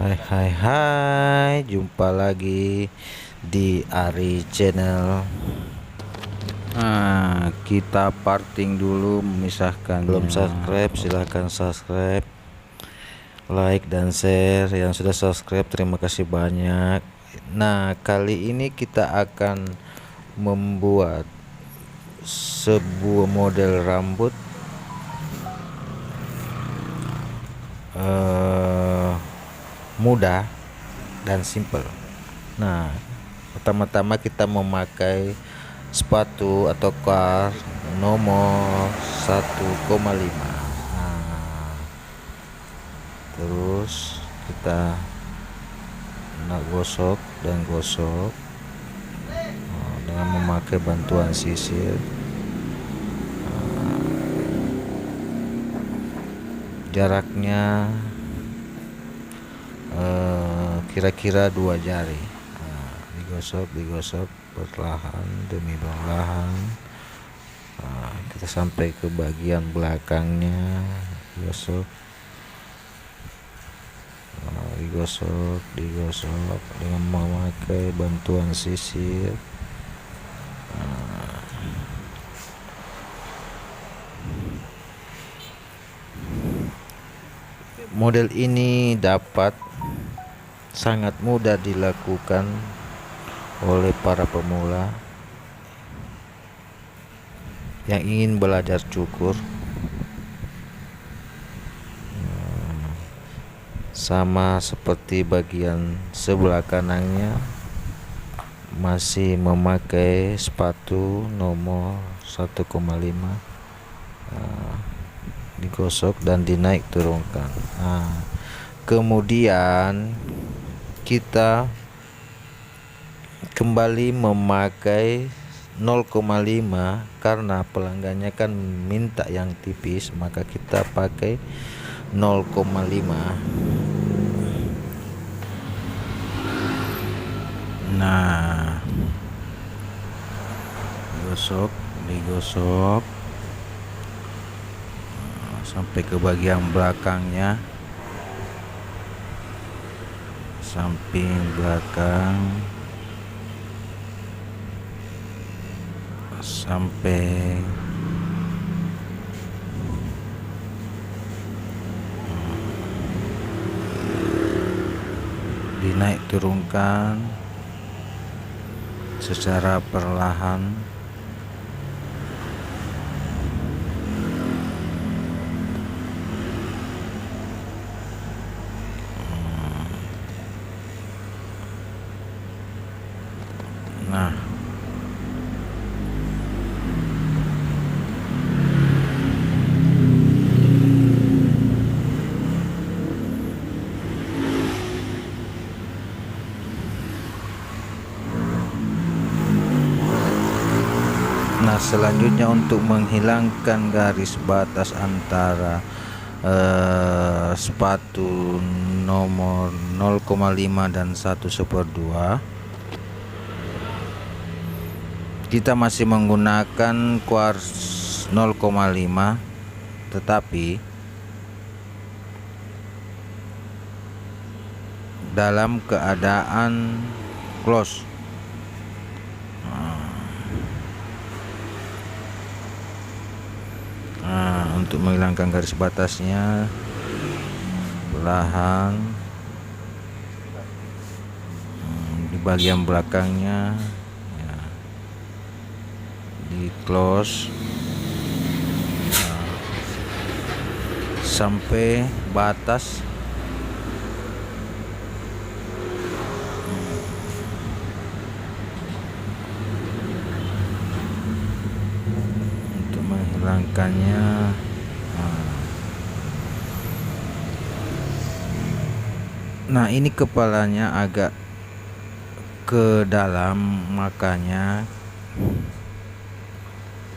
Hai hai hai, jumpa lagi di Ari Channel. Kita parting dulu memisahkannya. Belum subscribe, silahkan subscribe, like dan share. Yang sudah subscribe terima kasih banyak. Nah, kali ini kita akan membuat sebuah model rambut mudah dan simple. Nah, pertama-tama kita memakai sepatu atau kar nomor 1,5. Nah, terus kita gosok dengan memakai bantuan sisir. Jaraknya kira-kira 2 jari. Digosok perlahan demi perlahan. Kita sampai ke bagian belakangnya, digosok dengan memakai bantuan sisir. Model ini dapat sangat mudah dilakukan oleh para pemula yang ingin belajar cukur. Sama seperti bagian sebelah kanannya, masih memakai sepatu nomor 1,5. Digosok dan dinaik turunkan. Kemudian kita kembali memakai 0,5 karena pelanggannya kan minta yang tipis, maka kita pakai 0,5. Nah, digosok sampai ke bagian belakangnya, samping belakang, sampai dinaik turunkan secara perlahan. Nah, selanjutnya untuk menghilangkan garis batas antara sepatu nomor 0,5 dan 1/2, kita masih menggunakan quartz 0,5 tetapi dalam keadaan close. Untuk menghilangkan garis batasnya, perlahan di bagian belakangnya ya, di close sampai batas. Untuk menghilangkannya, nah ini kepalanya agak ke dalam, makanya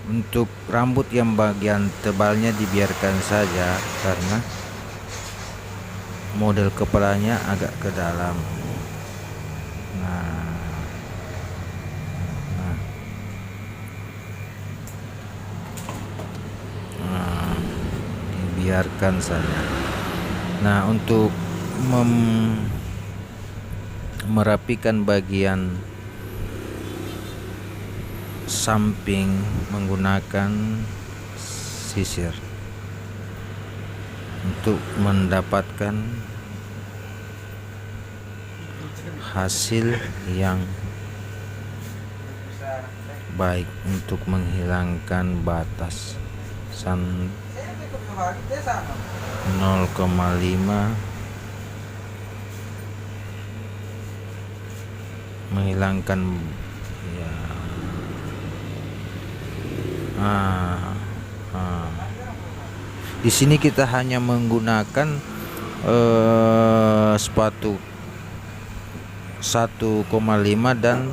untuk rambut yang bagian tebalnya dibiarkan saja karena model kepalanya agak ke dalam. Nah, dibiarkan saja. Nah, untuk merapikan bagian samping menggunakan sisir untuk mendapatkan hasil yang baik untuk menghilangkan batas 0,5 menghilangkan ya di sini kita hanya menggunakan sepatu 1,5 dan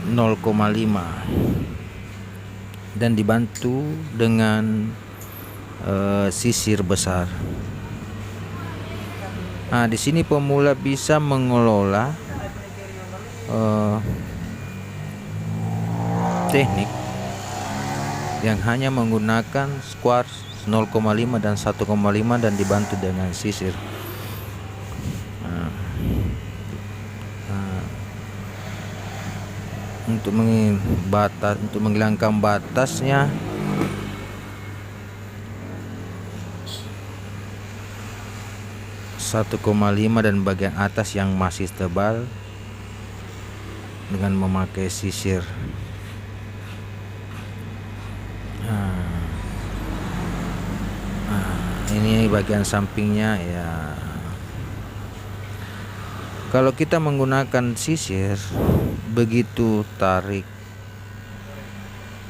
0,5 dan dibantu dengan sisir besar. Nah, di sini pemula bisa mengelola teknik yang hanya menggunakan squash 0,5 dan 1,5 dan dibantu dengan sisir. Untuk menghilangkan batasnya satu koma lima dan bagian atas yang masih tebal dengan memakai sisir. Ini bagian sampingnya ya. Kalau kita menggunakan sisir, begitu tarik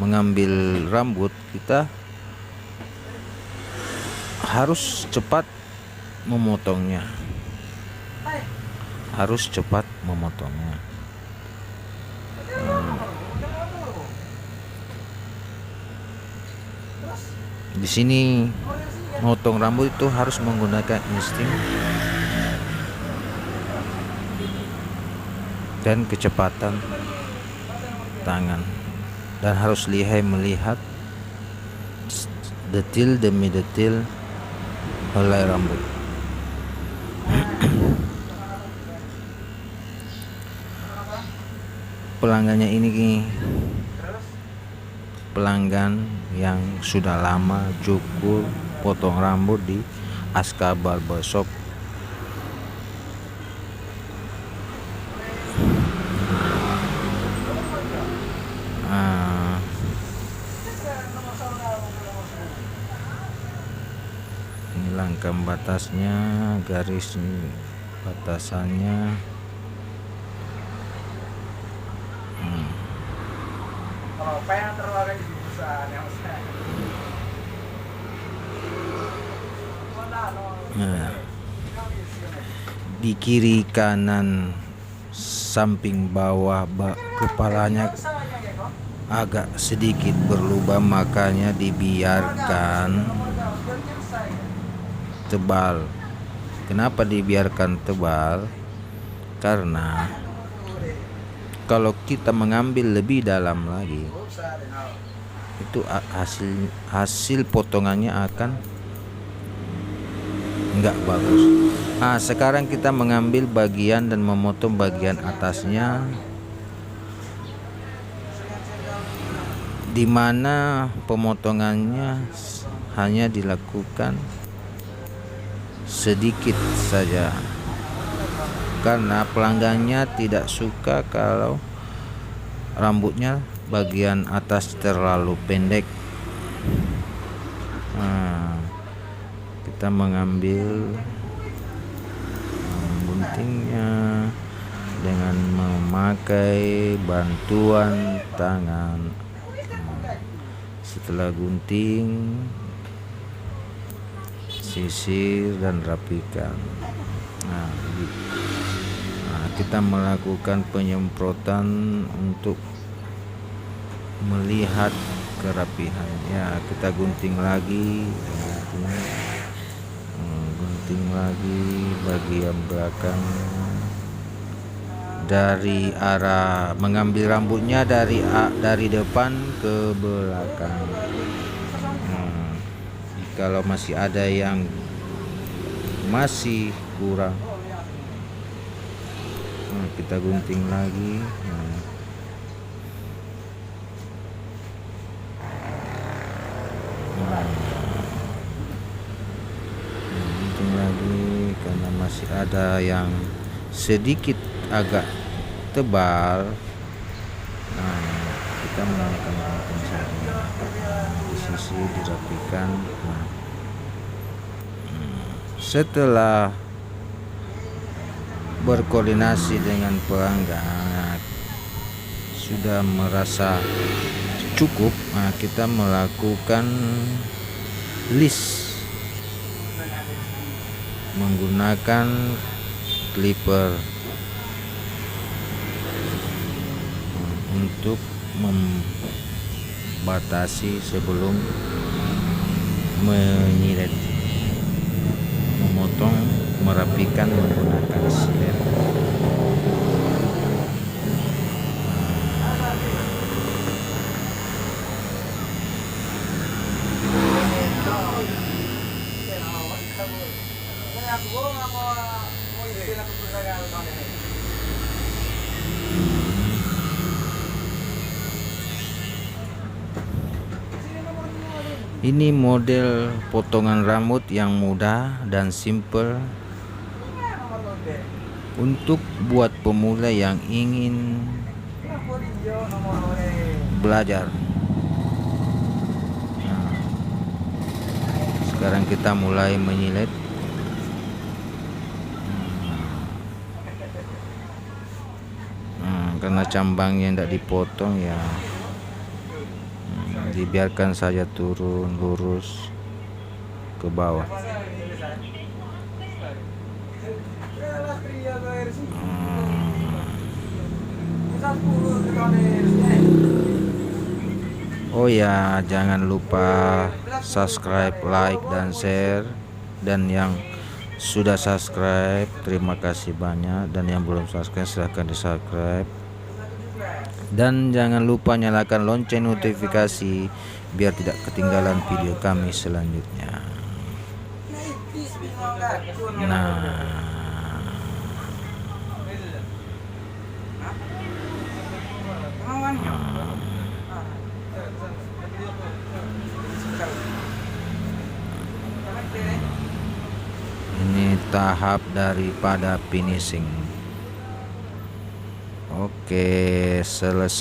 mengambil rambut, kita harus cepat memotongnya. Di sini motong rambut itu harus menggunakan insting dan kecepatan tangan, dan harus lihai melihat detil demi detil helai rambut. Pelanggannya ini pelanggan yang sudah lama cukur potong rambut di Aska Barbershop. Ini langkah batasnya, garis batasannya. Di kiri kanan samping bawah kepalanya agak sedikit berlubang, makanya dibiarkan tebal. Kenapa dibiarkan tebal? Karena kalau kita mengambil lebih dalam lagi, itu hasil potongannya akan enggak bagus. Nah, sekarang kita mengambil bagian dan memotong bagian atasnya, di mana pemotongannya hanya dilakukan sedikit saja, karena pelanggannya tidak suka kalau rambutnya bagian atas terlalu pendek. Kita mengambil guntingnya dengan memakai bantuan tangan. Setelah gunting, sisir dan rapikan. Kita melakukan penyemprotan untuk melihat kerapihan. Ya, kita gunting lagi bagian belakang, dari arah mengambil rambutnya dari depan ke belakang. Kalau masih ada yang masih kurang. Nah, kita gunting lagi. Gunting lagi karena masih ada yang sedikit agak tebal. Nah, kita menggunakan gunting saja. Di sisi dirapikan. Nah, setelah berkoordinasi dengan pelanggan sudah merasa cukup, nah kita melakukan list menggunakan clipper untuk membatasi sebelum menyilet, memotong, merapikan menggunakan silet. Ini model potongan rambut yang mudah dan simple untuk buat pemula yang ingin belajar. Nah, sekarang kita mulai menyilet. Karena cambangnya tidak dipotong ya, dibiarkan saja turun lurus ke bawah. Oh ya, jangan lupa subscribe, like, dan share. Dan yang sudah subscribe, terima kasih banyak. Dan yang belum subscribe, silahkan di subscribe. Dan jangan lupa nyalakan lonceng notifikasi biar tidak ketinggalan video kami selanjutnya. Nah, ini tahap daripada finishing. Oke, selesai.